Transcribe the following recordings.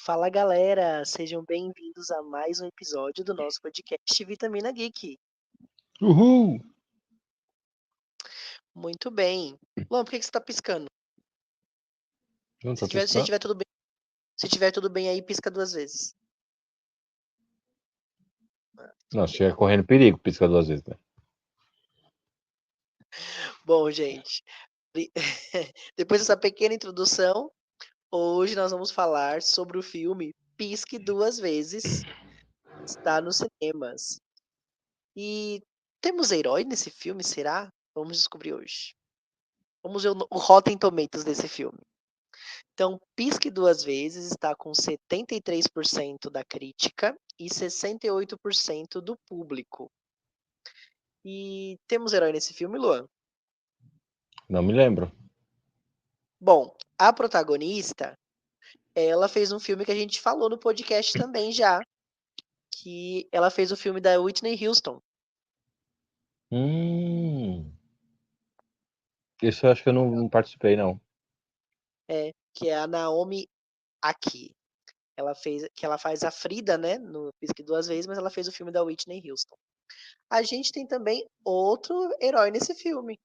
Fala galera, sejam bem-vindos a mais um episódio do nosso podcast Vitamina Geek. Uhul! Muito bem. Luan, por que você tá piscando? Não Se tô tiver, se piscando? tiver tudo bem, se tiver tudo bem aí, pisca 2 vezes. Não, Tudo se bem. estiver correndo perigo, pisca 2 vezes, né? Bom, gente, depois dessa pequena introdução, hoje nós vamos falar sobre o filme Pisque Duas Vezes, está nos cinemas. E temos herói nesse filme, será? Vamos descobrir hoje. Vamos ver o Rotten Tomatoes desse filme. Então, Pisque Duas Vezes está com 73% da crítica e 68% do público. E temos herói nesse filme, Luan? Não me lembro. Bom, a protagonista, ela fez um filme que a gente falou no podcast também já, que ela fez o filme da Whitney Houston. Hum. Isso eu acho que eu não participei, não. Que é a Naomi Aki. Ela faz a Frida, né, no Pisque Duas Vezes, mas ela fez o filme da Whitney Houston. A gente tem também outro herói nesse filme,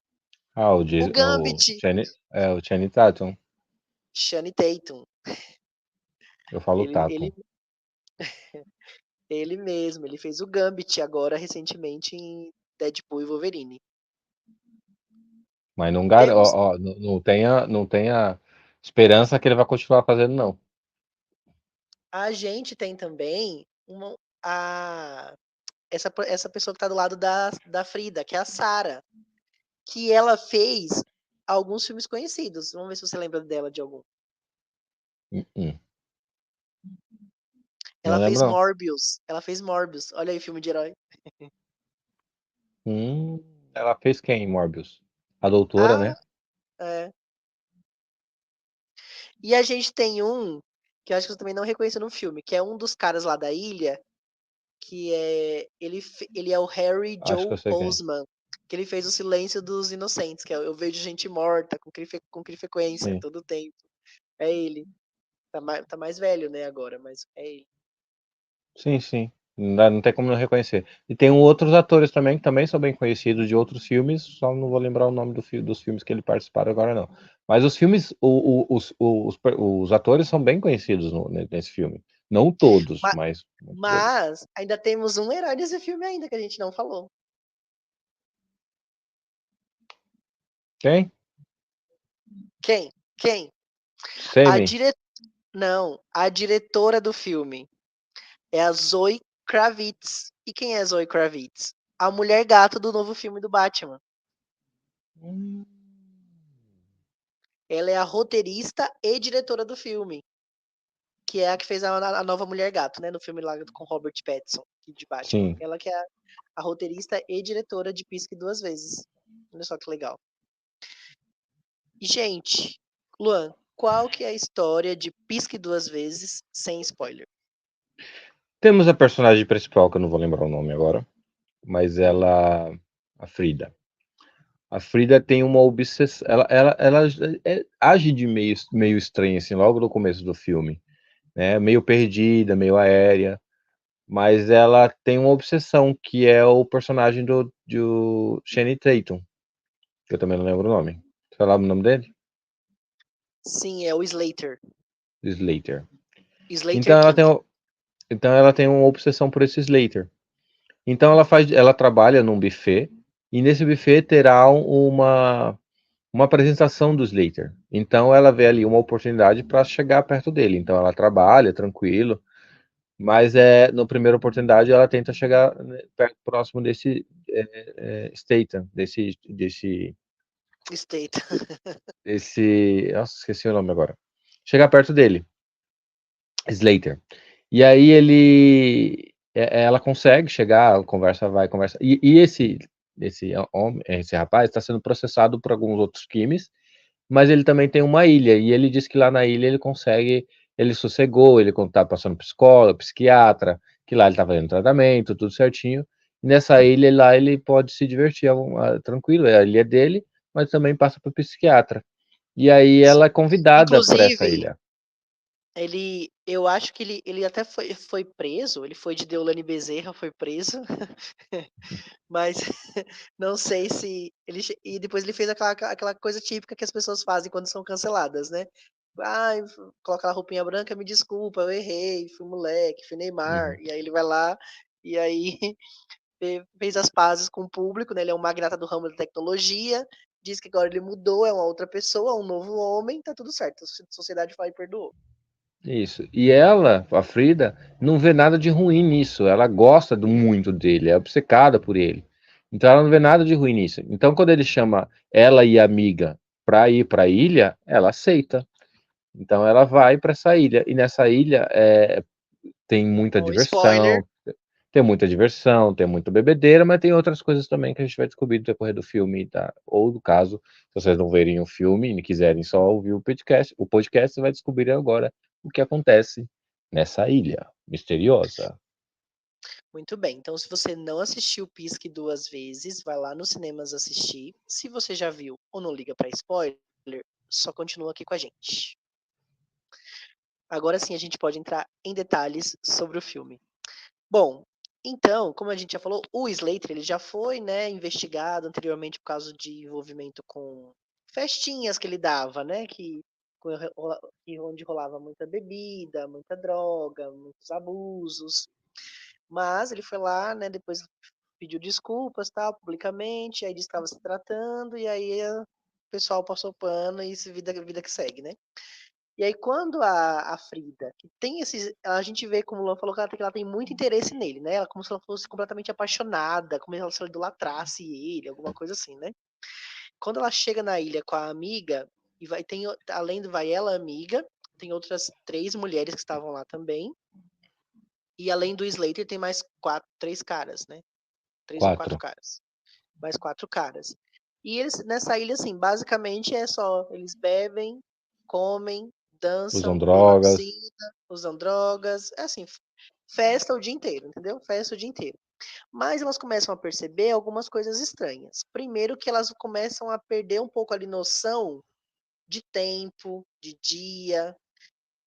Ah, o o Gambit. Channing Tatum. Channing Tatum. Eu falo Ele, Tatum. ele, ele mesmo, ele fez o Gambit agora recentemente em Deadpool e Wolverine. Mas Temos, não tenha esperança que ele vai continuar fazendo, não. a gente tem também a, essa pessoa que tá do lado da Frida, que é a Sarah, que ela fez alguns filmes conhecidos. Vamos ver se você lembra dela de algum. Uh-uh. Não Ela lembro, fez não. Morbius. Ela fez Morbius. Olha aí, filme de herói. Ela fez quem, Morbius? A doutora, Ah, né? é. E a gente tem um que eu acho que você também não reconheceu no filme, que é um dos caras lá da ilha, que é ele é o Harry Acho que Joe eu sei quem. Osman, que ele fez o Silêncio dos Inocentes, que é Eu Vejo Gente Morta com que frequência, Sim. todo tempo. É ele. Tá mais velho, né, agora, mas é ele. Sim, sim. Não tem como não reconhecer. E tem outros atores também que também são bem conhecidos de outros filmes, só não vou lembrar o nome dos filmes que ele participaram agora, não. Mas os filmes, os atores são bem conhecidos nesse filme. Não todos, Ma- mas muitos deles. Mas ainda temos um herói desse filme ainda que a gente não falou. Quem? Quem? Quem? A Semi. dire... Não, a diretora do filme é a Zoe Kravitz. E quem é a Zoe Kravitz? A mulher gato do novo filme do Batman. Hum. Ela é a roteirista e diretora do filme, que é a que fez a nova Mulher Gato, né, no filme lá com Robert Pattinson, de Batman. Sim. Ela que é a roteirista e diretora de Pisque Duas Vezes. Olha só que legal. E, gente, Luan, qual que é a história de Pisque Duas Vezes sem spoiler? Temos a personagem principal, que eu não vou lembrar o nome agora, mas a Frida. A Frida tem uma obsessão. Ela age de meio estranho, assim, logo no começo do filme. Né? Meio perdida, meio aérea. Mas ela tem uma obsessão, que é o personagem do Channing Tatum. Que eu também não lembro o nome. Você lembra o nome dele? Sim, é o Slater. Slater. Slater Então ela tem, King. então ela tem uma obsessão por esse Slater. Então ela trabalha num buffet. E nesse buffet terá uma apresentação do Slater. Então ela vê ali uma oportunidade para chegar perto dele. Então ela trabalha tranquilo, mas na primeira oportunidade ela tenta chegar, né, próximo desse Statham, Statham. nossa, esqueci o nome agora. Chegar perto dele, Slater. E aí ela consegue chegar, conversa vai, conversa. E esse rapaz está sendo processado por alguns outros crimes. Mas ele também tem uma ilha, e ele diz que lá na ilha ele sossegou, ele tá passando psicólogo, psiquiatra, que lá ele tá fazendo tratamento, tudo certinho. E nessa ilha lá ele pode se divertir tranquilo, é a ilha dele, mas também passa por psiquiatra. E aí ela é convidada por essa Inclusive, ilha. Eu acho que ele até foi preso, ele foi de Deolane Bezerra, foi preso, mas não sei se ele e depois ele fez aquela coisa típica que as pessoas fazem quando são canceladas, né. "Ai, coloca a roupinha branca, me desculpa, eu errei, fui moleque, fui Neymar", Uhum. e aí ele vai lá, e aí fez as pazes com o público, né, ele é um magnata do ramo da tecnologia, diz que agora ele mudou, é uma outra pessoa, um novo homem, tá tudo certo, a sociedade vai e perdoou. Isso. E ela, a Frida, não vê nada de ruim nisso. Ela gosta muito dele, é obcecada por ele. Então ela não vê nada de ruim nisso. Então quando ele chama ela e a amiga para ir para a ilha, ela aceita. Então ela vai para essa ilha. E nessa ilha tem muita Ó, spoiler. diversão, tem muita bebedeira, mas tem outras coisas também que a gente vai descobrir no decorrer do filme, tá? Ou do caso, se vocês não verem o filme e quiserem só ouvir o podcast, você vai descobrir agora o que acontece nessa ilha misteriosa. Muito bem, então se você não assistiu Pisque duas vezes, vai lá nos cinemas assistir. Se você já viu ou não liga para spoiler, só continua aqui com a gente. Agora sim a gente pode entrar em detalhes sobre o filme. Bom, então, como a gente já falou, o Slater ele já foi, né, investigado anteriormente por causa de envolvimento com festinhas que ele dava, né, que onde rolava muita bebida, muita droga, muitos abusos. Mas ele foi lá, né, depois pediu desculpas, tal, publicamente, aí disse que estava se tratando, e aí o pessoal passou pano e vida que segue, né. E aí quando a Frida, que tem esses a gente vê como o Luan falou que ela tem muito interesse nele, né, ela como se ela fosse completamente apaixonada, como se ela idolatrasse ele, alguma coisa assim, né. Quando ela chega na ilha com a amiga, e vai tem o além do vai ela, a amiga, tem outras 3 mulheres que estavam lá também, e além do Slater tem mais 3 caras, né, 3 ou 4 4. caras. Mais 4 caras. E eles nessa ilha, assim, basicamente é só eles bebem, comem, Usam dançam, pulam na drogas. piscina, usam drogas, é assim, festa o dia inteiro, entendeu? Festa o dia inteiro. Mas elas começam a perceber algumas coisas estranhas. Primeiro que elas começam a perder um pouco ali noção de tempo, de dia,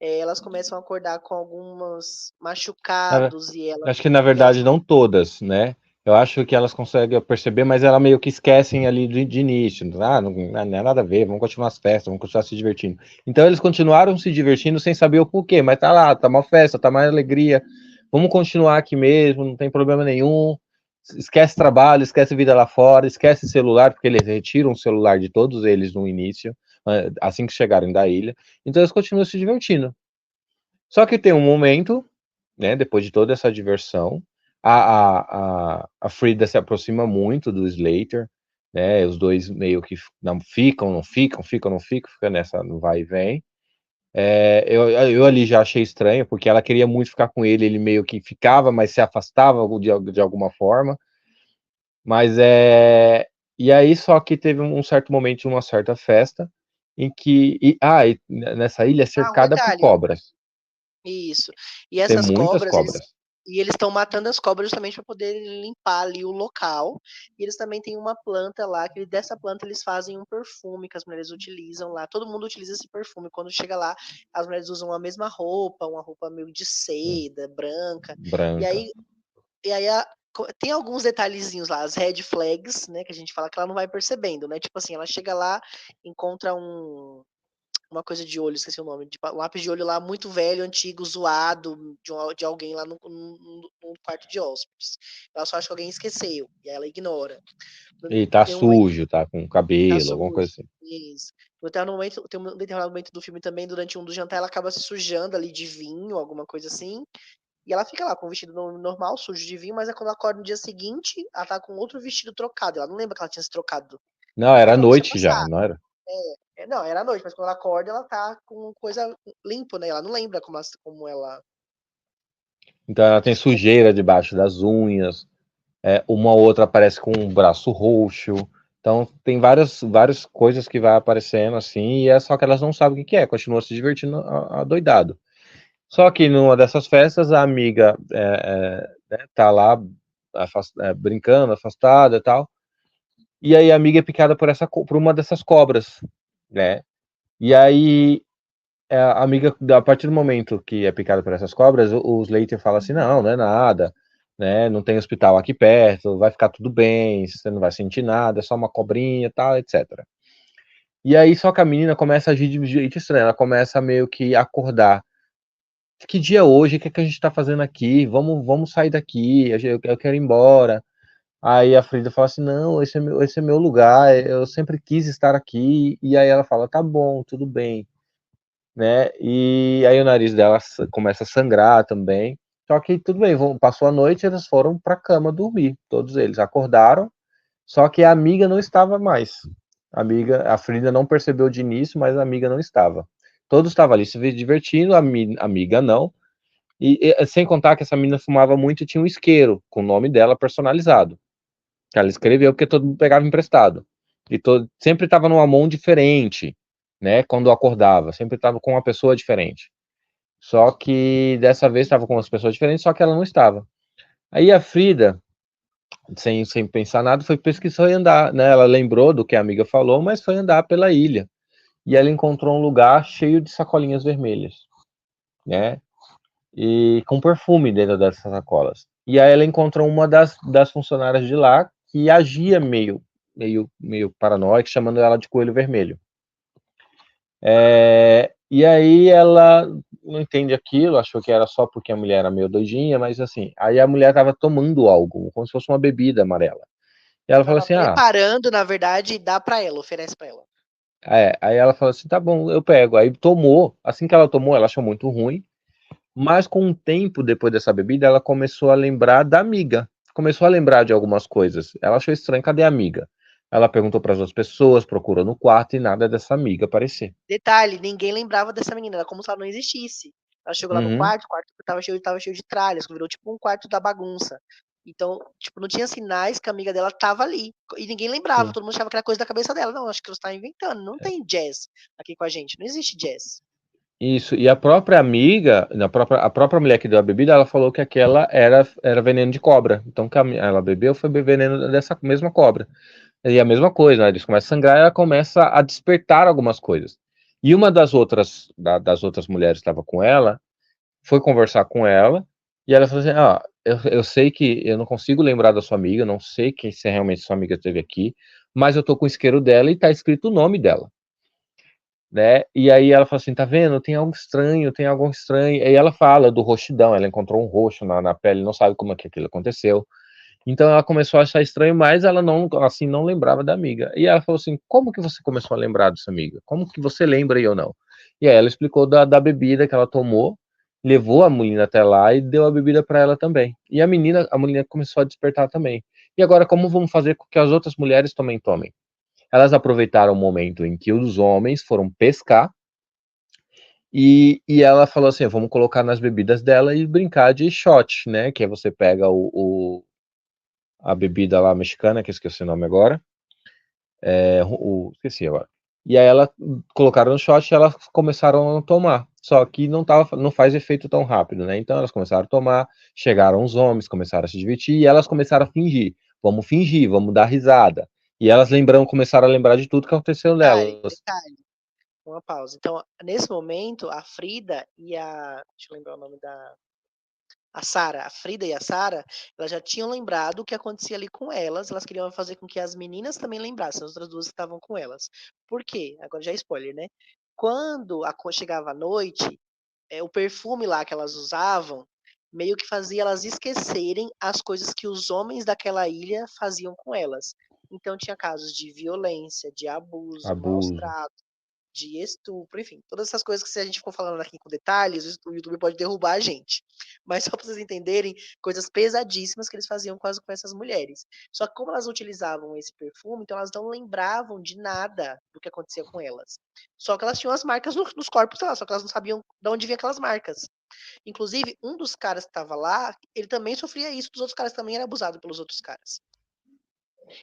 elas começam a acordar com alguns Na- machucados e Acho que na elas verdade não todas, né? Eu acho que elas conseguem perceber, mas elas meio que esquecem ali de início. Não é nada a ver, vamos continuar as festas, vamos continuar se divertindo. Então eles continuaram se divertindo sem saber o porquê, mas tá lá, tá uma festa, tá mais alegria. Vamos continuar aqui mesmo, não tem problema nenhum. Esquece trabalho, esquece vida lá fora, esquece celular, porque eles retiram o celular de todos eles no início, assim que chegarem da ilha. Então eles continuam se divertindo. Só que tem um momento, né, depois de toda essa diversão, a Frida se aproxima muito do Slater, né, os dois meio que não ficam, não ficam, ficam, não ficam, fica nessa no vai e vem. Eu ali já achei estranho, porque ela queria muito ficar com ele, ele meio que ficava, mas se afastava de alguma forma. Mas e aí só que teve um certo momento de uma certa festa em que e nessa ilha é um cercada por detalhe. cobras. Isso. E Tem essas muitas cobras, cobras. eles estão matando as cobras justamente para poder limpar ali o local. E eles também têm uma planta lá, que dessa planta eles fazem um perfume que as mulheres utilizam lá. Todo mundo utiliza esse perfume. Quando chega lá, as mulheres usam a mesma roupa, uma roupa meio de seda, branca. E Branca. aí, tem alguns detalhezinhos lá, as red flags, né, que a gente fala que ela não vai percebendo, né? Tipo assim, ela chega lá, encontra uma coisa de olho, esqueci o nome, um lápis de olho lá muito velho, antigo, zoado, de alguém lá no quarto de hóspedes. Ela só acha que alguém esqueceu, e aí ela ignora. E tá Tem um momento sujo, tá com que tá cabelo, alguma sujo. coisa assim. Isso. Tem um determinado momento do filme também, durante um do jantar, ela acaba se sujando ali de vinho, alguma coisa assim. E ela fica lá com o vestido normal, sujo de vinho, mas é quando ela acorda no dia seguinte, ela tá com outro vestido trocado. Ela não lembra que ela tinha se trocado. Não, Ela era falou, isso é noite já, passado. não era? Não, era à noite, mas quando ela acorda, ela tá com coisa limpa, né, ela não lembra como ela Então ela tem que como sujeira debaixo das unhas, uma ou outra aparece com um braço roxo. Então tem várias coisas que vai aparecendo assim, e é só que elas não sabem o que é, continua se divertindo adoidado. Só que numa dessas festas, a amiga né, tá lá brincando, afastada e tal, e aí a amiga é picada por uma dessas cobras, né? E aí a amiga, a partir do momento que é picada por essas cobras, o Slater fala assim, não, não é nada, né? Não tem hospital aqui perto, vai ficar tudo bem, você não vai sentir nada, é só uma cobrinha, tal, etc. E aí só que a menina começa a agir de jeito estranho, ela começa a meio que acordar. Que dia é hoje? O que é que a gente tá fazendo aqui? Vamos sair daqui, eu quero ir embora. Aí a Frida fala assim, não, esse é meu lugar, eu sempre quis estar aqui. E aí ela fala, tá bom, tudo bem, né? E aí o nariz dela começa a sangrar também. Só que tudo bem, passou a noite, eles foram pra cama dormir, todos eles acordaram, só que a amiga não estava mais. A Frida não percebeu de início, mas a amiga não estava. Todos estavam ali se divertindo, a amiga não. E sem contar que essa menina fumava muito e tinha um isqueiro com o nome dela personalizado. Que ela escreveu porque todo mundo pegava emprestado. E sempre estava numa mão diferente, né? Quando acordava, sempre estava com uma pessoa diferente. Só que dessa vez estava com umas pessoas diferentes, só que ela não estava. Aí a Frida, sem pensar nada, foi pesquisar e andar, né? Ela lembrou do que a amiga falou, mas foi andar pela ilha. E ela encontrou um lugar cheio de sacolinhas vermelhas, né? E com perfume dentro dessas sacolas. E aí ela encontrou uma das funcionárias de lá que agia meio paranoica, chamando ela de coelho vermelho. E aí ela não entende aquilo, achou que era só porque a mulher era meio doidinha, mas assim, aí a mulher estava tomando algo, como se fosse uma bebida amarela. E ela falou Tava assim, preparando, na verdade, e dá pra ela, oferece pra ela. aí ela falou assim, tá bom, eu pego. Aí tomou, assim que ela tomou, ela achou muito ruim, mas com um tempo depois dessa bebida, ela começou a lembrar da amiga. Começou a lembrar de algumas coisas. Ela achou estranho, cadê a amiga? Ela perguntou para as outras pessoas, procurou no quarto e nada dessa amiga aparecer. Detalhe, ninguém lembrava dessa menina, era como se ela não existisse. Ela chegou lá no Uhum, quarto, o quarto tava cheio de tralhas, virou tipo um quarto da bagunça. Então, tipo, não tinha sinais que a amiga dela tava ali. E ninguém lembrava, sim. todo mundo achava que era coisa da cabeça dela. Não, acho que você tá inventando, não tem jazz aqui com a gente, não existe jazz. Isso, e a própria amiga, a própria mulher que deu a bebida, ela falou que aquela era veneno de cobra. Então, que ela bebeu foi veneno dessa mesma cobra. E a mesma coisa, né? Eles começam a sangrar e ela começa a despertar algumas coisas. E uma das outras mulheres que estava com ela, foi conversar com ela, e ela falou assim, eu sei que eu não consigo lembrar da sua amiga, não sei quem se realmente sua amiga esteve aqui, mas eu tô com o isqueiro dela e tá escrito o nome dela, né? E aí ela falou assim, tá vendo? Tem algo estranho, tem algo estranho. Aí ela fala do roxidão, ela encontrou um roxo na pele, não sabe como é que aquilo aconteceu. Então ela começou a achar estranho, mas ela não, assim, não lembrava da amiga. E ela falou assim, como que você começou a lembrar dessa amiga? Como que você lembra e eu não? E aí ela explicou da bebida que ela tomou, levou a menina até lá e deu a bebida para ela também. E a menina começou a despertar também. E agora como vamos fazer com que as outras mulheres também tomem? Elas aproveitaram o momento em que os homens foram pescar e ela falou assim, vamos colocar nas bebidas dela e brincar de shot, né? Que é você pega a bebida lá mexicana, que eu esqueci o nome agora, esqueci agora. E aí ela colocaram no shot e elas começaram a tomar. Só que não faz efeito tão rápido, né? Então elas começaram a tomar, chegaram os homens, começaram a se divertir e elas começaram a fingir, vamos dar risada. E elas começaram a lembrar de tudo que aconteceu nelas. Detalhe, uma pausa. Então, nesse momento, a Frida e a. Deixa eu lembrar o nome da. A Sara, a Frida e a Sara, elas já tinham lembrado o que acontecia ali com elas queriam fazer com que as meninas também lembrassem, as outras duas que estavam com elas. Por quê? Agora já é spoiler, né? Quando chegava a noite, o perfume lá que elas usavam, meio que fazia elas esquecerem as coisas que os homens daquela ilha faziam com elas. Então tinha casos de violência, de abuso, maus Abuso. tratos, de estupro, enfim, todas essas coisas que se a gente for falando aqui com detalhes, o YouTube pode derrubar a gente. Mas só para vocês entenderem, coisas pesadíssimas que eles faziam com essas mulheres. Só que como elas utilizavam esse perfume, então elas não lembravam de nada do que acontecia com elas. Só que elas tinham as marcas nos corpos lá, só que elas não sabiam de onde vinham aquelas marcas. Inclusive, um dos caras que estava lá, ele também sofria isso, dos outros caras também era abusado pelos outros caras.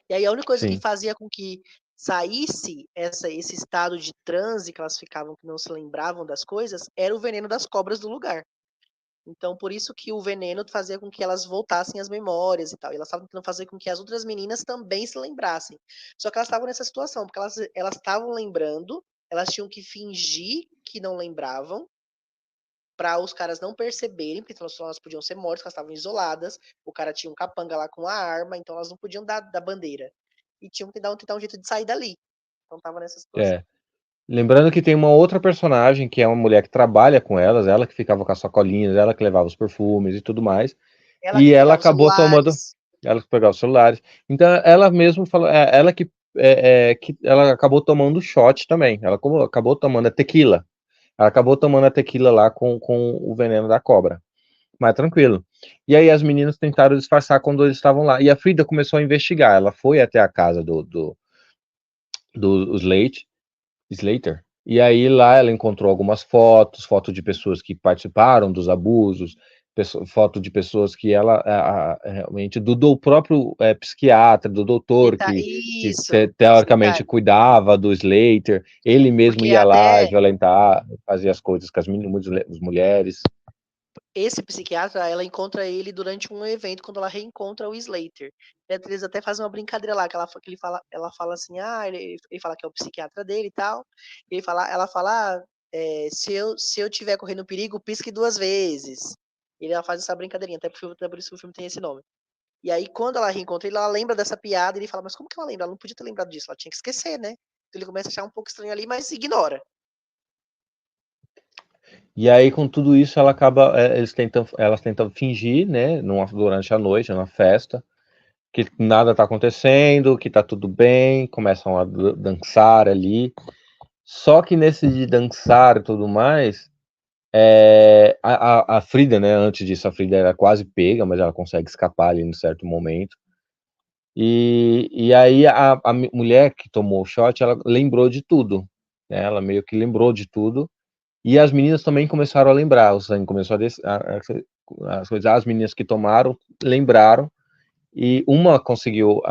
E aí a única coisa que Sim. fazia com que saísse esse estado de transe que elas ficavam, que não se lembravam das coisas, era o veneno das cobras do lugar. Então, por isso que o veneno fazia com que elas voltassem às memórias e tal. E elas estavam tentando fazer com que as outras meninas também se lembrassem. Só que elas estavam nessa situação, porque elas estavam lembrando elas tinham que fingir que não lembravam, para os caras não perceberem, porque senão elas podiam ser mortas, elas estavam isoladas, o cara tinha um capanga lá com a arma, então elas não podiam dar da bandeira. E tinham que tentar um jeito de sair dali. Então tava nessa situação. É. Lembrando que tem uma outra personagem, que é uma mulher que trabalha com elas, ela que ficava com as sacolinhas, ela que levava os perfumes e tudo mais, Ela e que ela pegava os acabou tomando, celulares. ela que pegava os celulares. Então ela mesmo falou, ela que ela acabou tomando o shot também, ela acabou tomando a tequila. Ela acabou tomando a tequila lá com o veneno da cobra. Mas tranquilo. E aí as meninas tentaram disfarçar quando eles estavam lá. E a Frida começou a investigar. Ela foi até a casa do Slater. E aí lá ela encontrou algumas fotos de pessoas que participaram dos abusos, foto de pessoas que ela realmente, do próprio psiquiatra, do Que doutor tá que isso, esse teoricamente detalhe. cuidava do Slater, ele mesmo Porque ia lá e até violentar, fazia as coisas com as mulheres. esse psiquiatra, ela encontra ele durante um evento, quando ela reencontra o Slater. Eles até fazem uma brincadeira lá, que ele fala, ela fala assim, ele fala que é o psiquiatra dele e tal. Ela fala, se eu tiver correndo perigo, pisque 2 vezes. E ela faz essa brincadeirinha, até por isso que o filme tem esse nome. E aí, quando ela reencontra ele, ela lembra dessa piada e ele fala, mas como que ela lembra? Ela não podia ter lembrado disso, ela tinha que esquecer, né? Então ele começa a achar um pouco estranho ali, mas ignora. E aí, com tudo isso, elas tentam fingir, né, durante a noite, numa festa, que nada tá acontecendo, que tá tudo bem, começam a dançar ali. Só que nesse de dançar e tudo mais, a Frida, né, antes disso, a Frida era quase pega, mas ela consegue escapar ali em certo momento. E aí a mulher que tomou o shot, ela lembrou de tudo, né, ela meio que lembrou de tudo. E as meninas também começaram a lembrar, o sangue começou as coisas, as meninas que tomaram lembraram, e uma conseguiu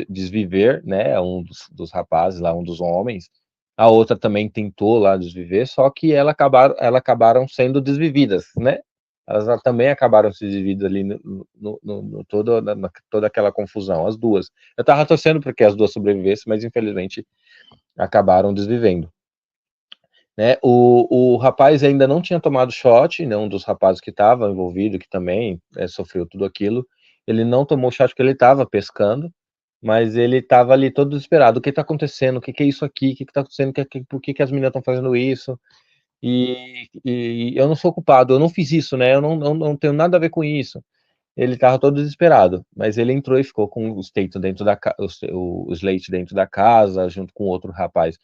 desviver, né, um dos rapazes lá, um dos homens, a outra também tentou lá desviver, só que elas acabaram sendo desvividas, né? Elas também acabaram se desvividas ali toda aquela confusão, as duas. Eu tava torcendo porque as duas sobrevivessem, mas infelizmente acabaram desvivendo. Né? O rapaz ainda não tinha tomado shot, né? Um dos rapazes que estava envolvido, que também sofreu tudo aquilo, ele não tomou shot porque ele estava pescando, mas ele estava ali todo desesperado. O que está acontecendo? O que é isso aqui? O que está acontecendo? Por que as meninas estão fazendo isso? E eu não sou culpado, eu não fiz isso, né? Eu não tenho nada a ver com isso. Ele estava todo desesperado, mas ele entrou e ficou com o Slate dentro o Slate dentro da casa, junto com outro rapaz,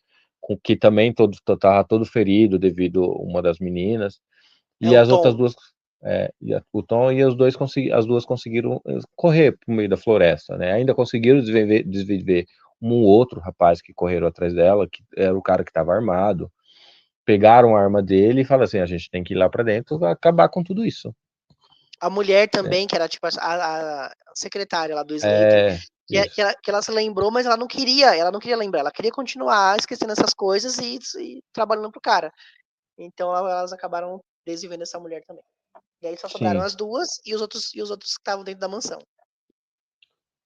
que também estava todo ferido devido a uma das meninas, É e o as outras Tom. duas, o Tom e as duas conseguiram correr para o meio da floresta, né? Ainda conseguiram desviver um outro rapaz que correram atrás dela, que era o cara que estava armado, pegaram a arma dele e falaram assim, a gente tem que ir lá para dentro e acabar com tudo isso. A mulher Né? também, que era tipo a secretária lá do Slater, Isso. que ela se lembrou, mas ela não queria lembrar, ela queria continuar esquecendo essas coisas e trabalhando pro cara. Então elas acabaram desvivendo essa mulher também. E aí só sobraram Sim. as duas e os outros que estavam dentro da mansão.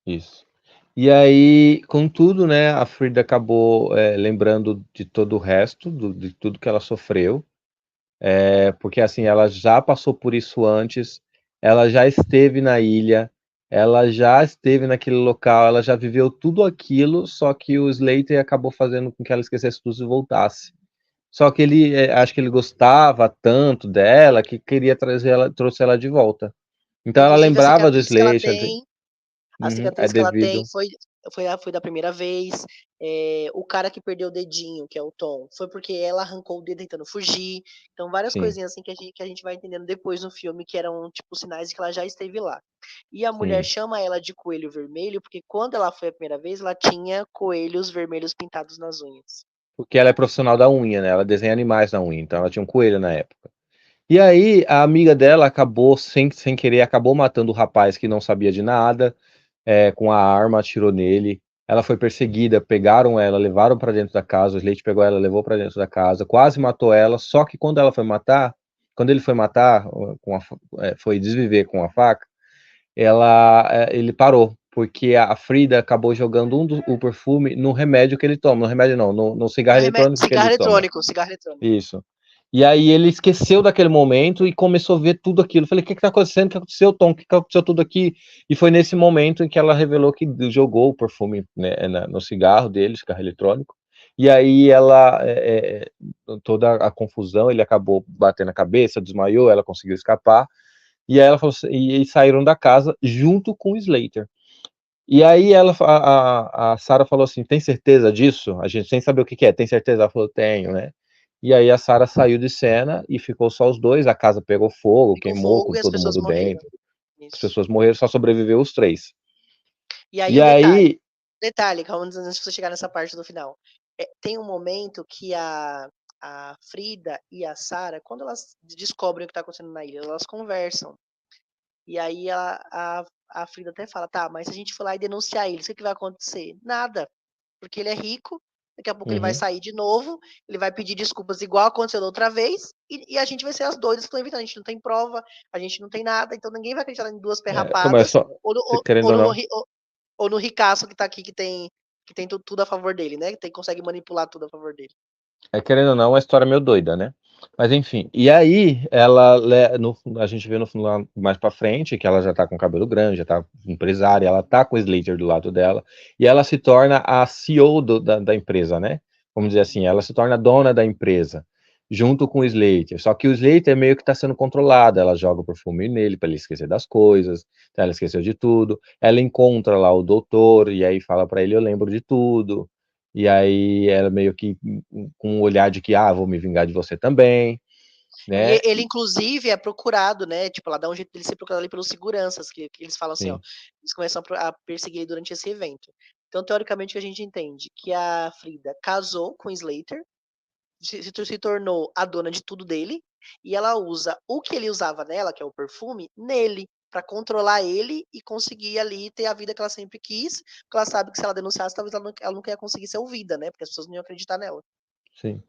Isso. E aí, contudo, né, a Frida acabou lembrando de todo o resto, de tudo que ela sofreu, porque assim, ela já passou por isso antes, ela já esteve na ilha, ela já esteve naquele local, ela já viveu tudo aquilo, só que o Slater acabou fazendo com que ela esquecesse tudo e voltasse. Só que ele, acho que ele gostava tanto dela que queria trouxe ela de volta. Então ela Inclusive lembrava do Slater, a é cicatriz que ela tem devido, foi da primeira vez. O cara que perdeu o dedinho, que é o Tom, foi porque ela arrancou o dedo tentando fugir. Então, várias sim, coisinhas assim que a gente vai entendendo depois no filme, que eram tipo sinais de que ela já esteve lá. E a mulher sim. chama ela de coelho vermelho, porque quando ela foi a primeira vez, ela tinha coelhos vermelhos pintados nas unhas. Porque ela é profissional da unha, né? Ela desenha animais na unha, então ela tinha um coelho na época. E aí a amiga dela acabou, sem querer, acabou matando o rapaz que não sabia de nada, com a arma, atirou nele. Ela foi perseguida, pegaram ela, levaram para dentro da casa, o Slade pegou ela, levou para dentro da casa, quase matou ela, só que quando ele foi matar, foi desviver com a faca, ele parou. porque a Frida acabou jogando o perfume no remédio que ele toma. No remédio não, no cigarro eletrônico que Cigarro ele toma. eletrônico, cigarro eletrônico. Isso. E aí ele esqueceu daquele momento e começou a ver tudo aquilo. Eu falei, o que tá acontecendo? O que aconteceu, Tom? O que aconteceu tudo aqui? E foi nesse momento em que ela revelou que jogou o perfume, né, no cigarro dele, cigarro eletrônico. E aí ela, toda a confusão, ele acabou batendo a cabeça, desmaiou, ela conseguiu escapar. E aí ela falou assim, e saíram da casa junto com o Slater. E aí a Sarah falou assim, tem certeza disso? A gente sem saber o que que é, tem certeza? Ela falou, tenho, né? E aí a Sarah saiu de cena e ficou só os dois, a casa pegou fogo, Ficou queimou fogo com e as todo pessoas mundo morreram. dentro. As Isso. pessoas morreram, só sobreviveu os três. E aí E o aí, detalhe, calma, antes de você chegar nessa parte do final. Tem um momento que a Frida e a Sarah, quando elas descobrem o que tá acontecendo na ilha, elas conversam. E aí a Frida até fala, tá, mas se a gente for lá e denunciar ele, o que vai acontecer? Nada. Porque ele é rico, daqui a pouco ele vai uhum, sair de novo, ele vai pedir desculpas igual aconteceu da outra vez, e a gente vai ser as doidas que estão inventando. A gente não tem prova, a gente não tem nada, então ninguém vai acreditar em duas então, mas perrapadas, só, querendo ou não, ou no ricaço que tá aqui, que tem tudo a favor dele, né? Consegue manipular tudo a favor dele. querendo ou não, é uma história meio doida, né? Mas enfim, e aí ela, a gente vê no lá mais pra frente que ela já tá com cabelo grande, já tá empresária, ela tá com o Slater do lado dela, e ela se torna a CEO da empresa, né? Vamos dizer assim, ela se torna dona da empresa, junto com o Slater. Só que o Slater meio que tá sendo controlado, ela joga o perfume nele pra ele esquecer das coisas, então ela esqueceu de tudo. Ela encontra lá o doutor, e aí fala pra ele, eu lembro de tudo. E aí ela meio que com um olhar de que, vou me vingar de você também, E né? ele, inclusive, é procurado, né? Tipo, ela dá um jeito dele ser procurado ali pelos seguranças, que eles falam assim, ó, Sim, eles começam a perseguir ele durante esse evento. Então, teoricamente, a gente entende que a Frida casou com o Slater, se tornou a dona de tudo dele, e ela usa o que ele usava nela, que é o perfume, nele, para controlar ele e conseguir ali ter a vida que ela sempre quis, porque ela sabe que se ela denunciasse, talvez ela nunca ia conseguir ser ouvida, né? Porque as pessoas não iam acreditar nela. sim.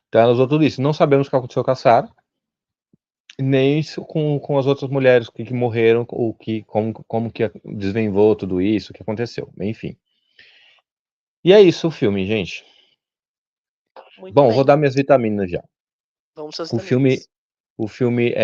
Então ela usou tudo isso. Não sabemos o que aconteceu com a Sarah, nem isso com as outras mulheres que morreram, ou como que desvendou tudo isso, o que aconteceu, enfim. E é isso o filme, gente. Muito Bom, vou bem, dar minhas vitaminas já. vamos suas O filme, vitaminas. o filme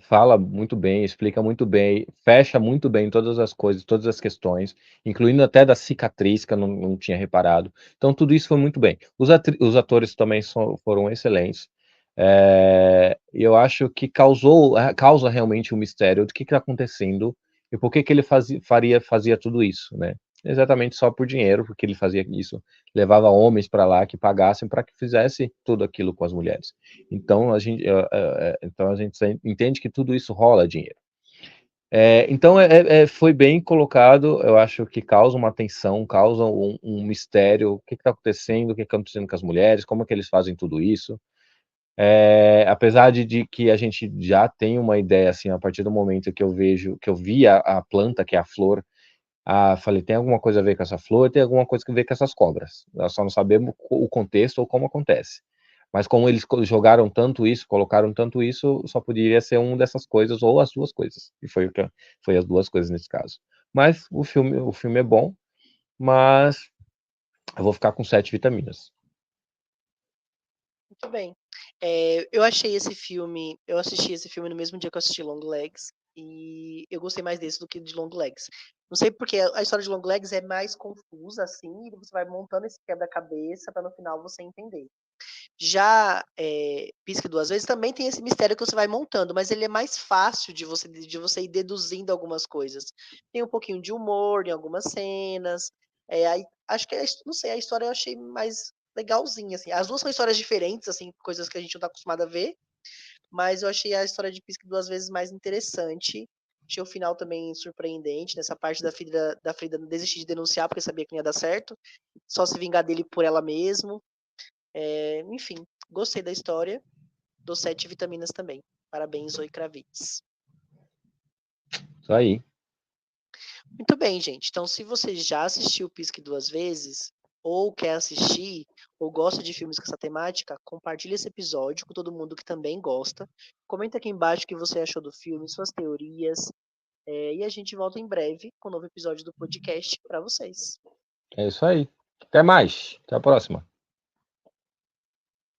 fala muito bem, explica muito bem, fecha muito bem todas as coisas, todas as questões, incluindo até da cicatriz, que eu não tinha reparado. Então, tudo isso foi muito bem. Os atores também foram excelentes. E eu acho que causa realmente um mistério do que está acontecendo e por que ele fazia tudo isso, né? Exatamente só por dinheiro, porque ele fazia isso, levava homens para lá que pagassem para que fizesse tudo aquilo com as mulheres. Então a gente entende que tudo isso rola dinheiro. Então foi bem colocado, eu acho que causa uma tensão, causa um mistério, o que está acontecendo, o que está acontecendo com as mulheres, como é que eles fazem tudo isso. Apesar de que a gente já tem uma ideia, assim, a partir do momento que eu vi a planta, que é a flor, falei, tem alguma coisa a ver com essa flor, tem alguma coisa a ver com essas cobras. Nós só não sabemos o contexto ou como acontece. Mas como eles jogaram tanto isso, colocaram tanto isso, só poderia ser uma dessas coisas ou as duas coisas. E foi as duas coisas nesse caso. Mas o filme é bom, mas eu vou ficar com 7 vitaminas. Muito bem. Eu assisti esse filme no mesmo dia que eu assisti Long Legs, e eu gostei mais desse do que de Long Legs. Não sei porque a história de Long Legs é mais confusa, assim, e você vai montando esse quebra-cabeça para no final você entender. Já Pisque Duas Vezes também tem esse mistério que você vai montando, mas ele é mais fácil de você ir deduzindo algumas coisas. Tem um pouquinho de humor em algumas cenas. Aí, acho que, não sei, a história eu achei mais legalzinha, assim. As duas são histórias diferentes, assim, coisas que a gente não tá acostumado a ver, mas eu achei a história de Pisque Duas Vezes mais interessante. Achei o final também surpreendente, nessa parte da Frida desistir de denunciar porque sabia que não ia dar certo, só se vingar dele por ela mesma. Enfim, gostei da história. Dou 7 vitaminas também. Parabéns, Zoe Kravitz. Isso aí. Muito bem, gente. Então, se você já assistiu Pisque Duas Vezes, ou quer assistir, ou gosta de filmes com essa temática, compartilhe esse episódio com todo mundo que também gosta. Comenta aqui embaixo o que você achou do filme, suas teorias. E a gente volta em breve com um novo episódio do podcast para vocês. É isso aí. Até mais. Até a próxima.